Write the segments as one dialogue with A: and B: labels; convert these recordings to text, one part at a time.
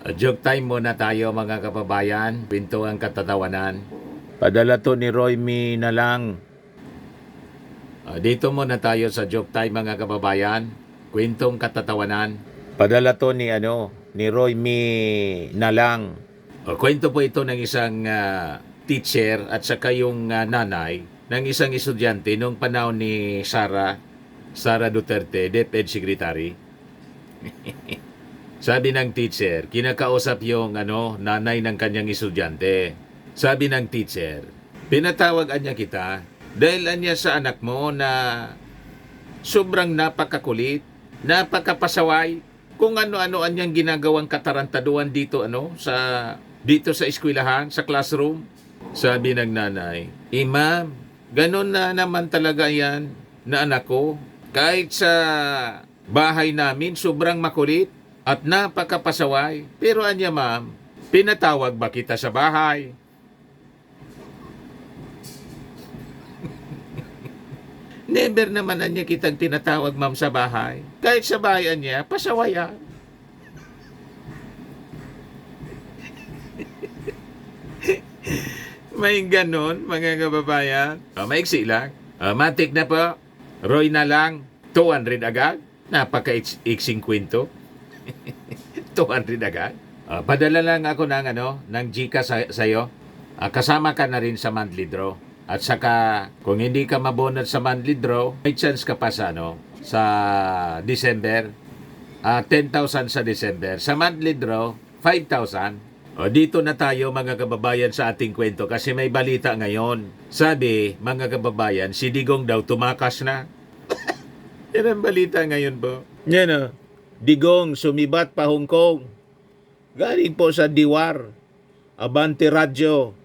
A: Joke time muna tayo mga kababayan. Pinto ang katatawanan. Padala to ni Roy Mi na lang. Dito muna tayo sa joke time mga kababayan. Kwentong katatawanan. Padala to ni Roy Mi na lang. Kwento po ito ng isang teacher at saka yung nanay ng isang estudyante nung panahon ni Sara Duterte, DepEd Secretary. Sabi ng teacher, kinakausap yung nanay ng kanyang estudyante. Sabi ng teacher, pinatawag niya kita dahil anya sa anak mo na sobrang napakakulit, napakapasaway, kung ano-ano anyang ginagawang katarantaduan dito sa eskwelahan, sa classroom. Sabi ng nanay, ma'am, ganun na naman talaga yan na anak ko. Kahit sa bahay namin, sobrang makulit at napakapasaway. Pero anya ma'am, pinatawag ba kita sa bahay? Never naman anya kitang tinatawag ma'am sa bahay. Kahit sa bahay anya, pasawayan. May ganon, mga kababayan. Maiksi lang. Matik na po. Roy na lang. 200 agad. Napaka-iksing kwento. 200 agad. Padala lang ako ng Gcash sa'yo. Kasama ka na rin sa monthly draw. At saka, kung hindi ka mabonat sa monthly draw, may chance ka pa sa December. 10,000 sa December. Sa monthly draw, 5,000. Dito na tayo mga kababayan sa ating kwento kasi may balita ngayon. Sabi, mga kababayan, si Digong daw tumakas na. Yan ang balita ngayon po. Yan Digong sumibat pa Hong Kong. Galing po sa Diwar. Abante Radyo.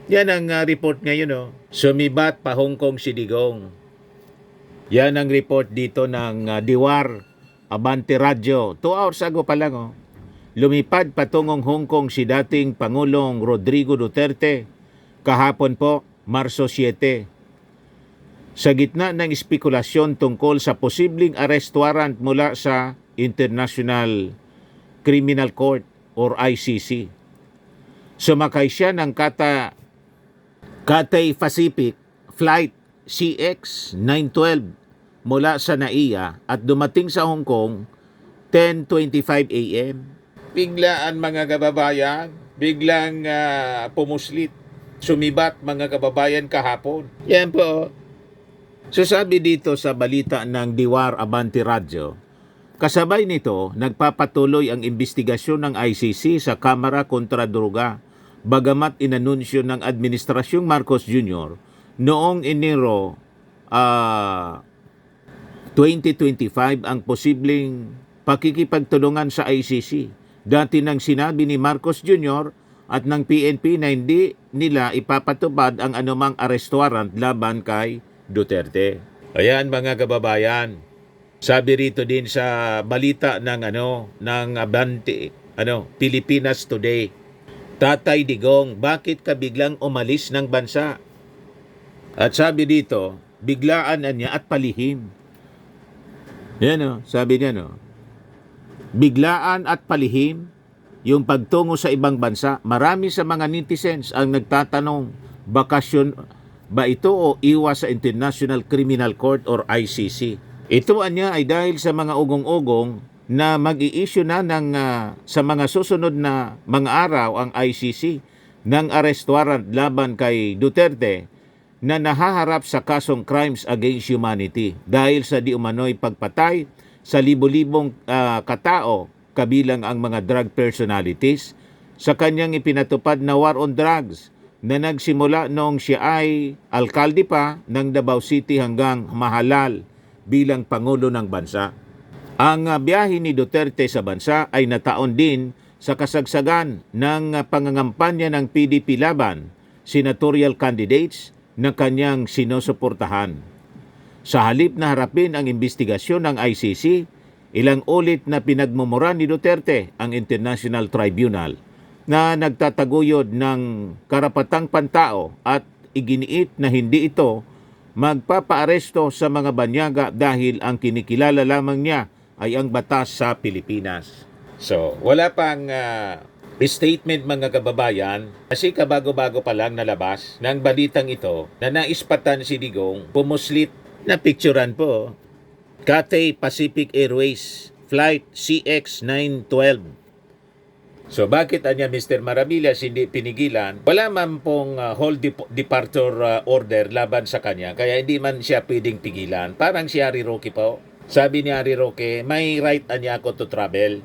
A: Yan ang report ngayon. Sumibat pa Hong Kong si Digong. Yan ang report dito ng Diwar. Abante Radyo. 2 hours ago pa lang. Lumipad patungong Hong Kong si dating Pangulong Rodrigo Duterte kahapon po, Marso 7. Sa gitna ng espekulasyon tungkol sa posibleng arrest warrant mula sa International Criminal Court or ICC. Sumakay siya ng Cathay Pacific Flight CX-912 mula sa NAIA at dumating sa Hong Kong 10:25 a.m. Biglaan mga kababayan, biglang pumuslit, sumibat mga kababayan kahapon. Yan po. So sabi dito sa balita ng Diwar Abante Radyo, kasabay nito, nagpapatuloy ang investigasyon ng ICC sa Kamara kontra Droga, bagamat inanunsyo ng Administrasyong Marcos Jr. noong Enero 2025 ang posibleng pakikipagtulungan sa ICC. Dati nang sinabi ni Marcos Jr. at ng PNP na hindi nila ipapatupad ang anumang arrest warrant laban kay Duterte. Ayan mga kababayan. Sabi rito din sa balita ng Abante, Pilipinas Today. Tatay Digong, bakit ka biglang umalis ng bansa? At sabi dito, biglaan niya at palihim. Yan sabi niya biglaan at palihim yung pagtungo sa ibang bansa. Marami sa mga netizens ang nagtatanong, bakasyon ba ito o iwas sa International Criminal Court or ICC? Ito anya ay dahil sa mga ugong-ugong na mag-i-issue na sa mga susunod na mga araw ang ICC ng arrest warrant laban kay Duterte na nahaharap sa kasong crimes against humanity dahil sa di umano'y pagpatay sa libo-libong katao, kabilang ang mga drug personalities, sa kanyang ipinatupad na war on drugs na nagsimula noong siya ay alkalde pa ng Davao City hanggang mahalal bilang Pangulo ng bansa. Ang biyahe ni Duterte sa bansa ay nataon din sa kasagsagan ng pangangampanya ng PDP laban, senatorial candidates na kanyang sinusuportahan. Sa halip na harapin ang investigasyon ng ICC, ilang ulit na pinagmumura ni Duterte ang International Tribunal na nagtataguyod ng karapatang pantao at iginiit na hindi ito magpapaaresto sa mga banyaga dahil ang kinikilala lamang niya ay ang batas sa Pilipinas. So, wala pang statement mga kababayan kasi kabago-bago pa lang nalabas ng balitang ito na naispatan si Digong pumuslit na picturean po. Cathay Pacific Airways Flight CX-912. So bakit anya Mr. Maravillas hindi pinigilan? Wala man pong hold departure order laban sa kanya kaya hindi man siya pwedeng pigilan. Parang si Harry Roque po. Sabi ni Harry Roque, may right anya ako to travel.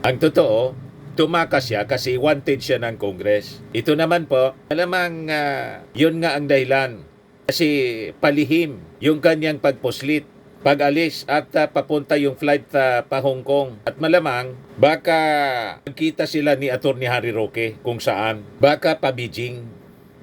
A: Ang totoo, tumakas siya kasi wanted siya ng Congress. Ito naman po, alamang yun nga ang dahilan. Kasi palihim yung kanyang pagpuslit, pag-alis at papunta yung flight pa Hong Kong. At malamang, baka magkita sila ni Atty. Harry Roque kung saan. Baka pa Beijing.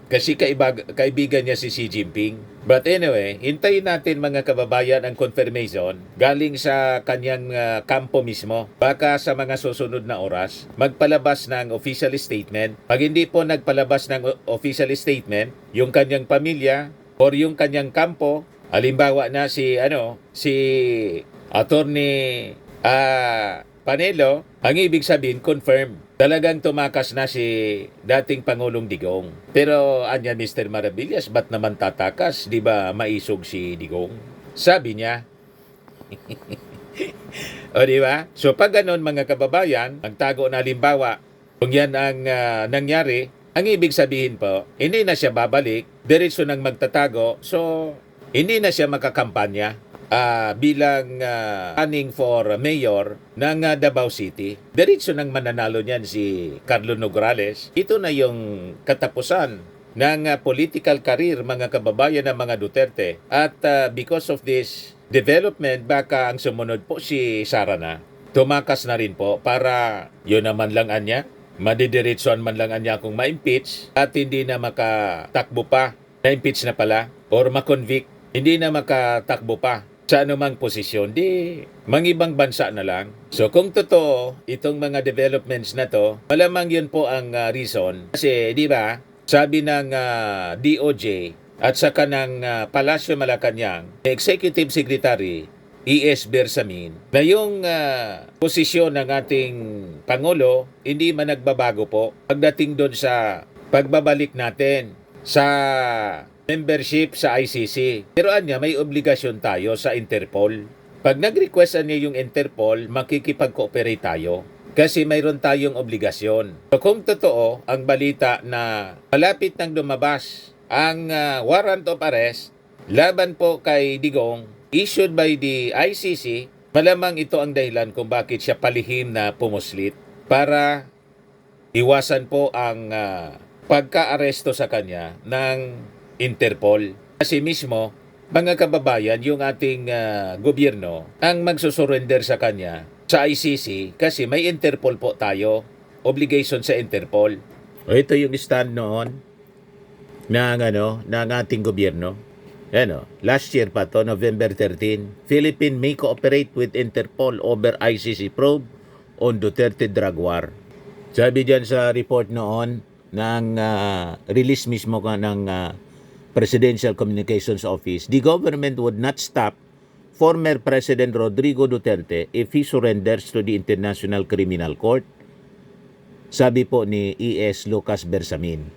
A: Kasi kaibigan niya si Xi Jinping. But anyway, hintayin natin mga kababayan ang confirmation galing sa kanyang kampo mismo. Baka sa mga susunod na oras, magpalabas ng official statement. Pag hindi po nagpalabas ng official statement, yung kanyang pamilya or yung kanyang kampo, halimbawa na si Attorney Panelo, ang ibig sabihin confirm. Talagang tumakas na si dating Pangulong Digong. Pero anya Mr. Maravillas, ba't naman tatakas? Di ba maisog si Digong? Sabi niya. O di ba? So pag ganun mga kababayan, ang tago na halimbawa, kung yan ang nangyari, ang ibig sabihin po, hindi na siya babalik, diretso nang magtatago, so hindi na siya makakampanya bilang running for mayor ng Davao City. Diretso nang mananalo niyan si Carlo Nograles. Ito na yung katapusan ng political career mga kababayan ng mga Duterte. At because of this development, baka ang sumunod po si Sara na. Tumakas na rin po para yun naman lang anya. Madidiretsoan man lang anya kung ma-impeach at hindi na makatakbo pa. Na-impeach na pala or ma-convict. Hindi na makatakbo pa sa anumang posisyon, di mangibang bansa na lang. So kung totoo itong mga developments na to, malamang yun po ang reason. Kasi di ba, sabi ng DOJ at saka ng Palasyo Malacanang, Executive Secretary E.S. Bersamin, na yung posisyon ng ating Pangulo hindi man nagbabago po pagdating doon sa pagbabalik natin sa membership sa ICC. Pero anya, may obligasyon tayo sa Interpol. Pag nag-request niya yung Interpol, makikipag-cooperate tayo. Kasi mayroon tayong obligasyon. So kung totoo ang balita na malapit nang lumabas ang warrant of arrest laban po kay Digong issued by the ICC, malamang ito ang dahilan kung bakit siya palihim na pumuslit para iwasan po ang pagka-aresto sa kanya ng Interpol. Kasi mismo, mga kababayan, yung ating gobyerno ang magsusurrender sa kanya sa ICC kasi may Interpol po tayo. Obligation sa Interpol. O ito yung stand noon ng ating gobyerno. Last year pa to, November 13, Philippines may cooperate with Interpol over ICC probe on Duterte drug war. Sabi dyan sa report noon ng release mismo ng Presidential Communications Office, the government would not stop former President Rodrigo Duterte if he surrenders to the International Criminal Court. Sabi po ni E.S. Lucas Bersamin,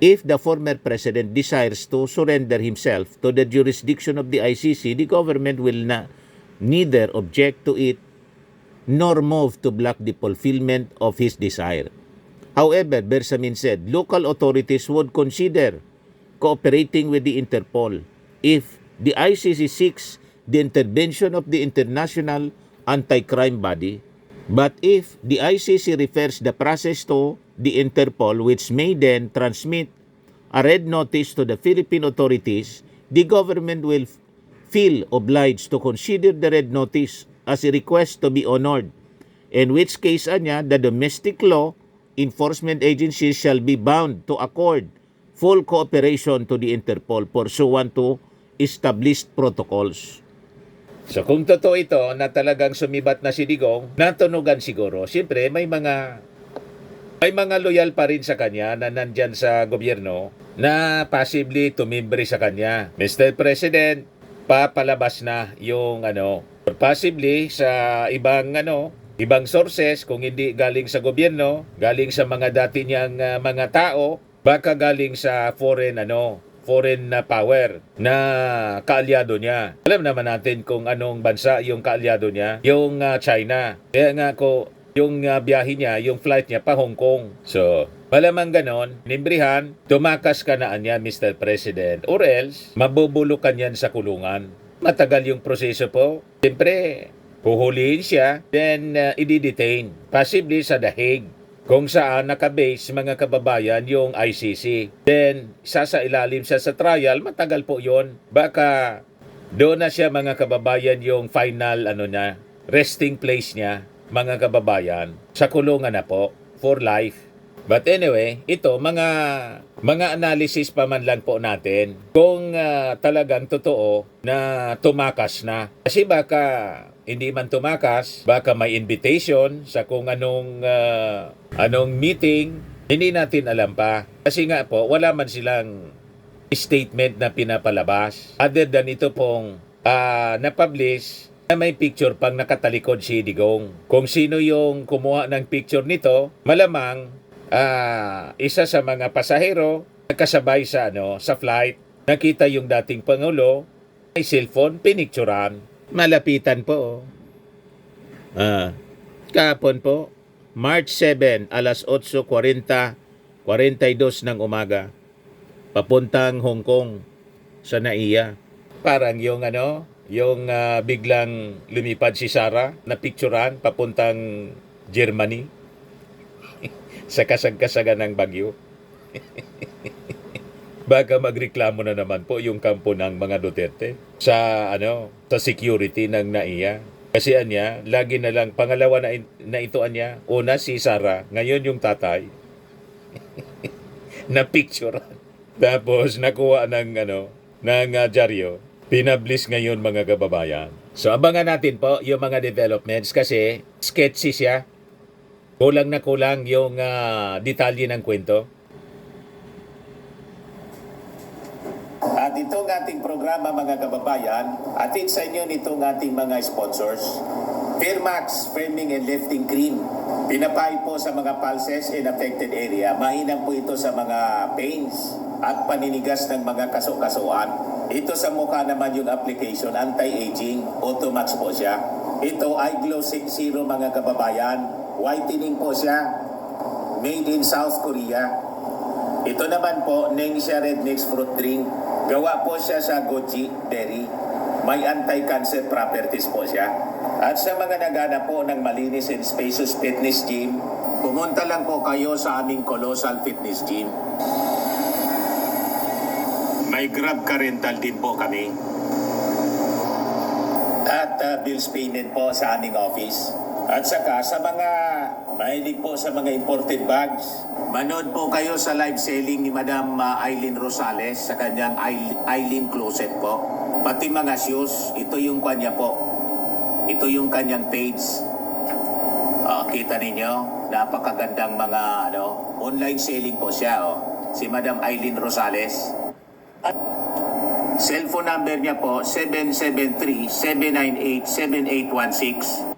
A: if the former president desires to surrender himself to the jurisdiction of the ICC, the government will neither object to it nor move to block the fulfillment of his desire. However, Bersamin said, local authorities would consider cooperating with the Interpol if the ICC seeks the intervention of the International Anti-Crime Body. But if the ICC refers the process to the Interpol, which may then transmit a red notice to the Philippine authorities, the government will feel obliged to consider the red notice as a request to be honored, in which case the domestic law enforcement agencies shall be bound to accord full cooperation to the Interpol pursuant to established protocols. So kung totoo ito na talagang sumibat na si Digong, natunugan siguro. Siyempre may mga loyal pa rin sa kanya na nandyan sa gobyerno na possibly tumimbre sa kanya. Mr. President, papalabas na yung possibly sa ibang sources, kung hindi galing sa gobyerno, galing sa mga dati niyang mga tao, baka galing sa foreign na power na kaalyado niya. Alam naman natin kung anong bansa yung kaalyado niya, yung China. Kaya nga yung biyahe niya, yung flight niya pa Hong Kong. So, malamang ganon, nimbrihan, tumakas ka na niya, Mr. President, or else, mabubulukan yan sa kulungan. Matagal yung proseso po. Siyempre, huhulihin siya, then i-detain, possibly sa The Hague, kung saan nakabase mga kababayan yung ICC. Then, ilalim siya sa trial, matagal po yon. Baka doon na siya mga kababayan yung final resting place niya, mga kababayan, sa kulungan na po, for life. But anyway, ito, mga analysis pa man lang po natin kung talagang totoo na tumakas na. Kasi baka hindi man tumakas, baka may invitation sa kung anong meeting, hindi natin alam pa. Kasi nga po, wala man silang statement na pinapalabas. Other than ito pong na-publish na may picture pang nakatalikod si Digong. Kung sino yung kumuha ng picture nito, malamang isa sa mga pasahero nagkasabay sa flight, nakita yung dating Pangulo, may cellphone, pinicturan. Malapitan po. Kahapon po, March 7, alas 8:42 ng umaga, papuntang Hong Kong sa NAIA. Parang yung biglang lumipad si Sara na picturan papuntang Germany sa kasag-kasagan ng bagyo. Baka magreklamo na naman po yung kampo ng mga Duterte sa security ng NAIA. Kasi lagi na lang pangalawa na ito una si Sara, ngayon yung tatay. Na picture. Tapos nakuha ng dyaryo. Pinablis ngayon mga kababayan. So abangan natin po yung mga developments kasi sketchy siya. Kulang na kulang yung detalye ng kwento.
B: At itong ating programa mga kababayan, atin sa inyo nitong ating mga sponsors. Firmax Firming and Lifting Cream. Pinapay po sa mga pulses in affected area. Mainam po ito sa mga pains at paninigas ng mga kaso-kasuan. Ito sa mukha naman yung application, anti-aging, Automax po siya. Ito ay Glow 60 mga kababayan. Whitening po siya. Made in South Korea. Ito naman po, Nengxia Red Mix Fruit Drink. Gawa po siya sa goji berry. May anti-cancer properties po siya. At sa mga nagana po ng malinis and spacious fitness gym, pumunta lang po kayo sa aming Colossal Fitness Gym. May Grab car rental din po kami. At bills payment po sa aming office. At saka sa mga mahilig po sa mga imported bags, manood po kayo sa live selling ni Madam Eileen Rosales sa kanyang Eileen Closet po. Pati mga shoes, ito yung kanya po. Ito yung kanyang page. Kita ninyo, napakagandang mga online selling po siya. Si Madam Eileen Rosales. At cellphone number niya po, 773-798-7816.